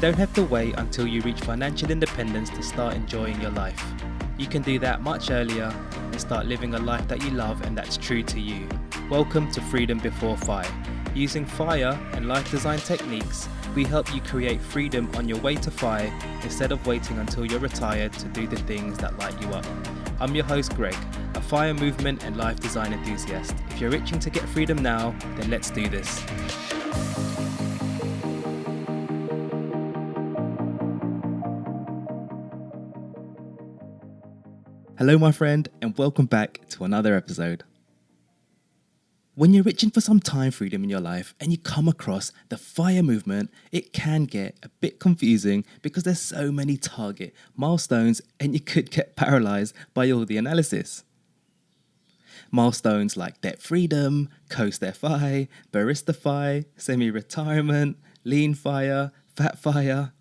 don't have to wait until you reach financial independence to start enjoying your life. You can do that much earlier and start living a life that you love and that's true to you. Welcome to Freedom Before FI. Using FIRE and life design techniques, we help you create freedom on your way to FI instead of waiting until you're retired to do the things that light you up. I'm your host Greg, a FIRE movement and life design enthusiast. If you're itching to get freedom now, then let's do this. Hello my friend, and welcome back to another episode. When you're itching for some time freedom in your life and you come across the FIRE movement, it can get a bit confusing because there's so many target milestones and you could get paralyzed by all the analysis. Milestones like debt freedom, coast FI, barista FI, semi-retirement, lean FIRE, fat FIRE.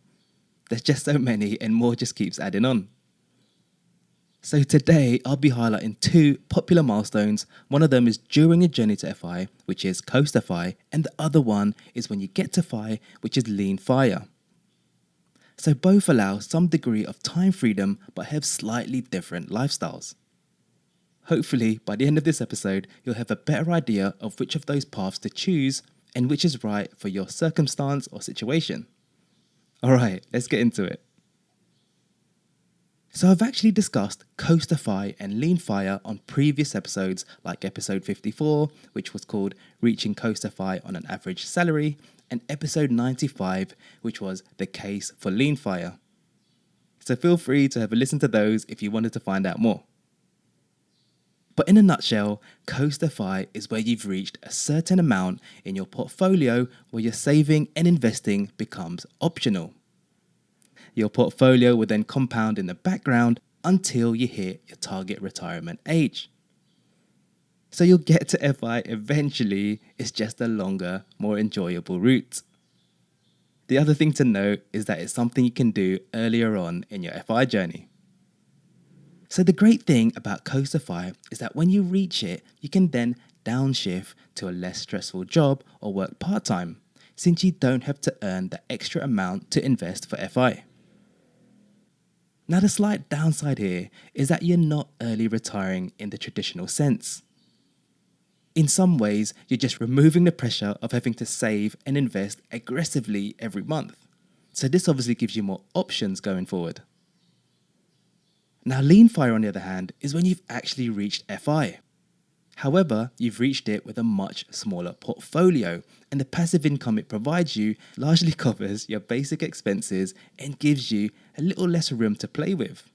There's just so many and more just keeps adding on. So today I'll be highlighting two popular milestones. One of them is during your journey to FI, which is coast FI, and the other one is when you get to FI, which is lean FIRE. So both allow some degree of time freedom but have slightly different lifestyles. Hopefully by the end of this episode you'll have a better idea of which of those paths to choose and which is right for your circumstance or situation. Alright, let's get into it. So I've actually discussed coast FI and lean FIRE on previous episodes like episode 54, which was called Reaching Coast FI on an Average Salary, and episode 95, which was the case for lean FIRE. So feel free to have a listen to those if you wanted to find out more. But in a nutshell, coast FI is where you've reached a certain amount in your portfolio where your saving and investing becomes optional. Your portfolio will then compound in the background until you hit your target retirement age. So you'll get to FI eventually, it's just a longer, more enjoyable route. The other thing to note is that it's something you can do earlier on in your FI journey. So the great thing about coast FI is that when you reach it, you can then downshift to a less stressful job or work part-time, since you don't have to earn the extra amount to invest for FI. Now the slight downside here is that you're not early retiring in the traditional sense. In some ways, you're just removing the pressure of having to save and invest aggressively every month. So this obviously gives you more options going forward. Now lean FIRE on the other hand is when you've actually reached FI. However, you've reached it with a much smaller portfolio, and the passive income it provides you largely covers your basic expenses and gives you a little less room to play with.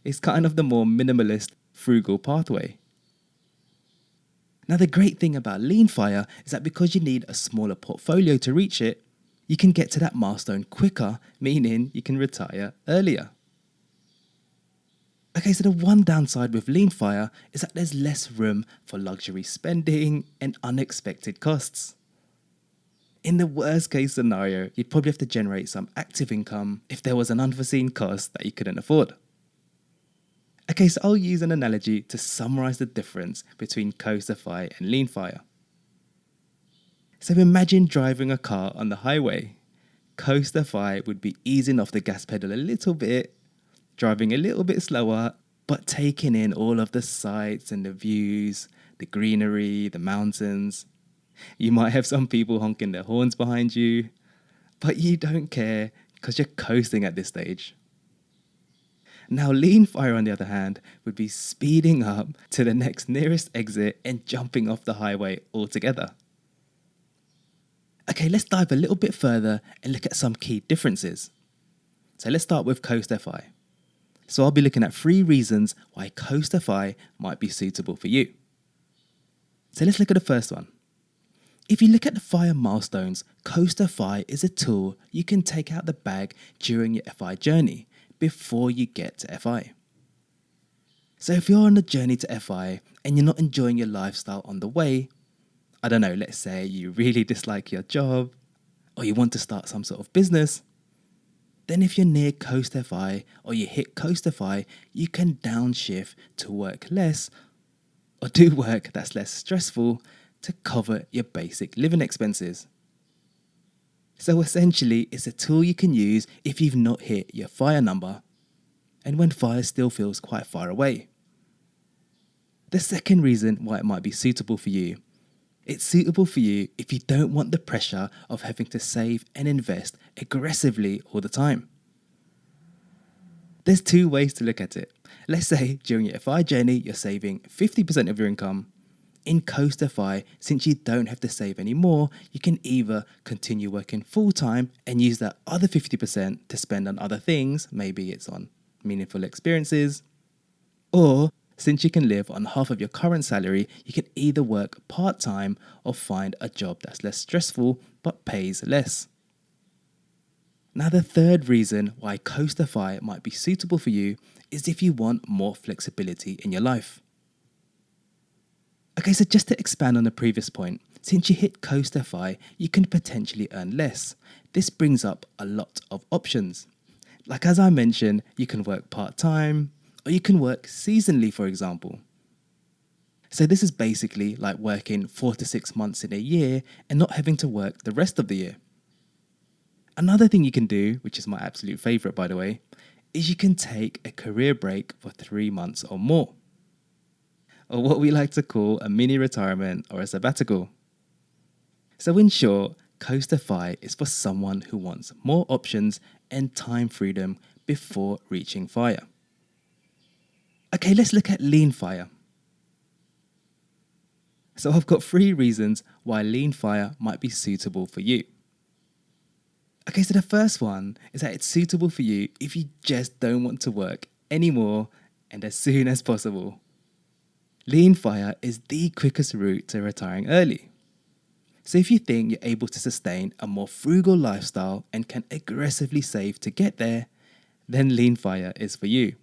It's kind of the more minimalist, frugal pathway. Now the great thing about lean FIRE is that because you need a smaller portfolio to reach it, you can get to that milestone quicker, meaning you can retire earlier. Okay, so the one downside with lean FIRE is that there's less room for luxury spending and unexpected costs. In the worst case scenario, you'd probably have to generate some active income if there was an unforeseen cost that you couldn't afford. Okay, so I'll use an analogy to summarize the difference between coast FI and lean FIRE. So imagine driving a car on the highway. Coast FI would be easing off the gas pedal a little bit, driving a little bit slower, but taking in all of the sights and the views, the greenery, the mountains. You might have some people honking their horns behind you, but you don't care because you're coasting at this stage. Now lean FIRE on the other hand would be speeding up to the next nearest exit and jumping off the highway altogether. Okay, let's dive a little bit further and look at some key differences. So let's start with coast FI. So I'll be looking at 3 reasons why coast FI might be suitable for you. So let's look at the first one. If you look at the FIRE milestones, coast FI is a tool you can take out the bag during your FI journey before you get to FI. So if you're on a journey to FI and you're not enjoying your lifestyle on the way, I don't know, let's say you really dislike your job or you want to start some sort of business, then if you're near coast FI or you hit coast FI, you can downshift to work less or do work that's less stressful to cover your basic living expenses. So essentially, it's a tool you can use if you've not hit your FIRE number and when FIRE still feels quite far away. The second reason why it might be suitable for you, it's suitable for you if you don't want the pressure of having to save and invest aggressively all the time. There's two ways to look at it. Let's say during your FI journey, you're saving 50% of your income. In Coastify, since you don't have to save anymore, you can either continue working full-time and use that other 50% to spend on other things, maybe it's on meaningful experiences, or since you can live on half of your current salary, you can either work part-time or find a job that's less stressful but pays less. Now, the third reason why Coastify might be suitable for you is if you want more flexibility in your life. Okay, so just to expand on the previous point, since you hit Coastify, you can potentially earn less. This brings up a lot of options. Like as I mentioned, you can work part-time, or you can work seasonally, for example. So this is basically like working 4 to 6 months in a year and not having to work the rest of the year. Another thing you can do, which is my absolute favorite by the way, is you can take a career break for 3 months or more. Or what we like to call a mini retirement or a sabbatical. So in short, Coastify is for someone who wants more options and time freedom before reaching FIRE. Okay, let's look at lean FIRE. So I've got 3 reasons why lean FIRE might be suitable for you. Okay, so the first one is that it's suitable for you if you just don't want to work anymore and as soon as possible. Lean FIRE is the quickest route to retiring early. So if you think you're able to sustain a more frugal lifestyle and can aggressively save to get there, then lean FIRE is for you.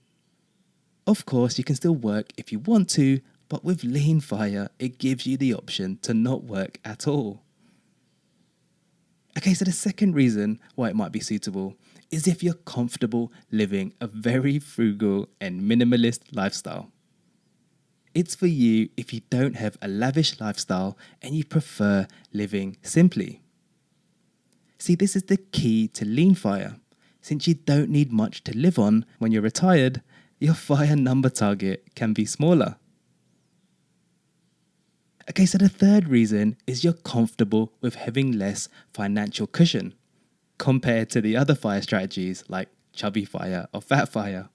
Of course, you can still work if you want to, but with lean FIRE, it gives you the option to not work at all. Okay, so the second reason why it might be suitable is if you're comfortable living a very frugal and minimalist lifestyle. It's for you if you don't have a lavish lifestyle and you prefer living simply. See, this is the key to lean FIRE. Since you don't need much to live on when you're retired, your FIRE number target can be smaller. Okay, so the third reason is you're comfortable with having less financial cushion compared to the other FIRE strategies like chubby FIRE or fat FIRE.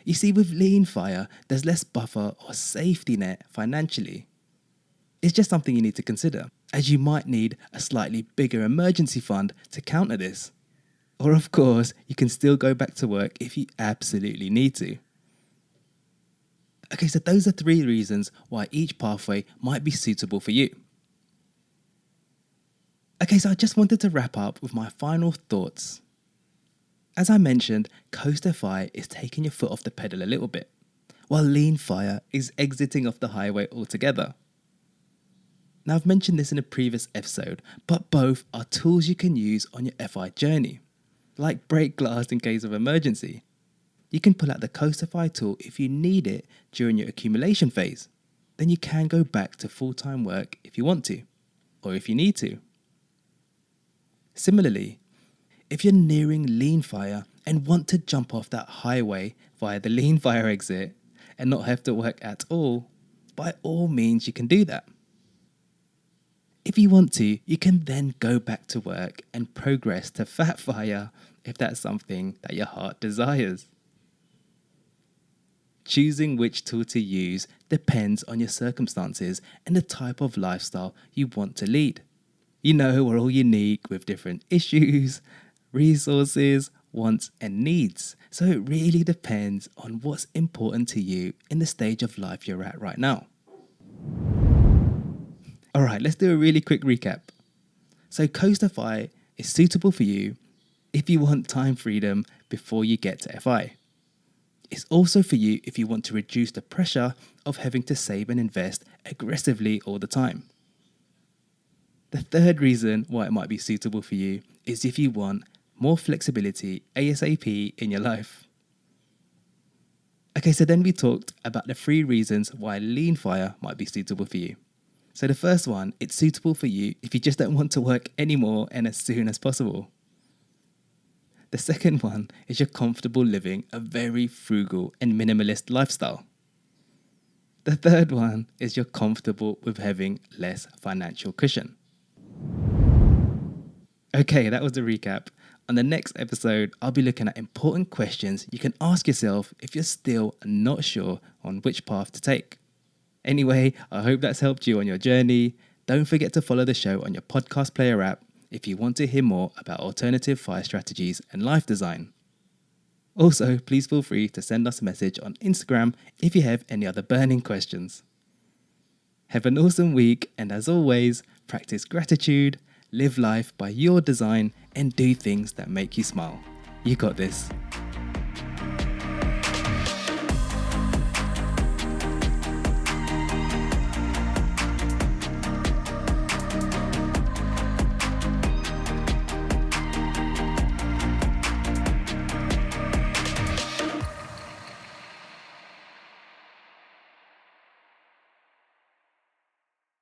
You see, with lean FIRE, there's less buffer or safety net financially. It's just something you need to consider, as you might need a slightly bigger emergency fund to counter this. Or of course, you can still go back to work if you absolutely need to. Okay, so those are 3 reasons why each pathway might be suitable for you. Okay, so I just wanted to wrap up with my final thoughts. As I mentioned, Coastify is taking your foot off the pedal a little bit, while lean FIRE is exiting off the highway altogether. Now, I've mentioned this in a previous episode, but both are tools you can use on your FI journey, like break glass in case of emergency. You can pull out the Coastify tool if you need it during your accumulation phase. Then you can go back to full-time work if you want to, or if you need to. Similarly, if you're nearing lean FIRE and want to jump off that highway via the lean FIRE exit and not have to work at all, by all means you can do that. If you want to, you can then go back to work and progress to fat FIRE if that's something that your heart desires. Choosing which tool to use depends on your circumstances and the type of lifestyle you want to lead. You know, we're all unique with different issues, resources, wants, and needs. So it really depends on what's important to you in the stage of life you're at right now. All right, let's do a really quick recap. So Coastify is suitable for you if you want time freedom before you get to FI. It's also for you if you want to reduce the pressure of having to save and invest aggressively all the time. The third reason why it might be suitable for you is if you want more flexibility ASAP in your life. Okay, so then we talked about the 3 reasons why lean FIRE might be suitable for you. So the first one, it's suitable for you if you just don't want to work anymore and as soon as possible. The second one is you're comfortable living a very frugal and minimalist lifestyle. The third one is you're comfortable with having less financial cushion. Okay, that was the recap. On the next episode, I'll be looking at important questions you can ask yourself if you're still not sure on which path to take. Anyway, I hope that's helped you on your journey. Don't forget to follow the show on your podcast player app if you want to hear more about alternative FIRE strategies and life design. Also, please feel free to send us a message on Instagram if you have any other burning questions. Have an awesome week, and as always, practice gratitude, live life by your design, and do things that make you smile. You got this.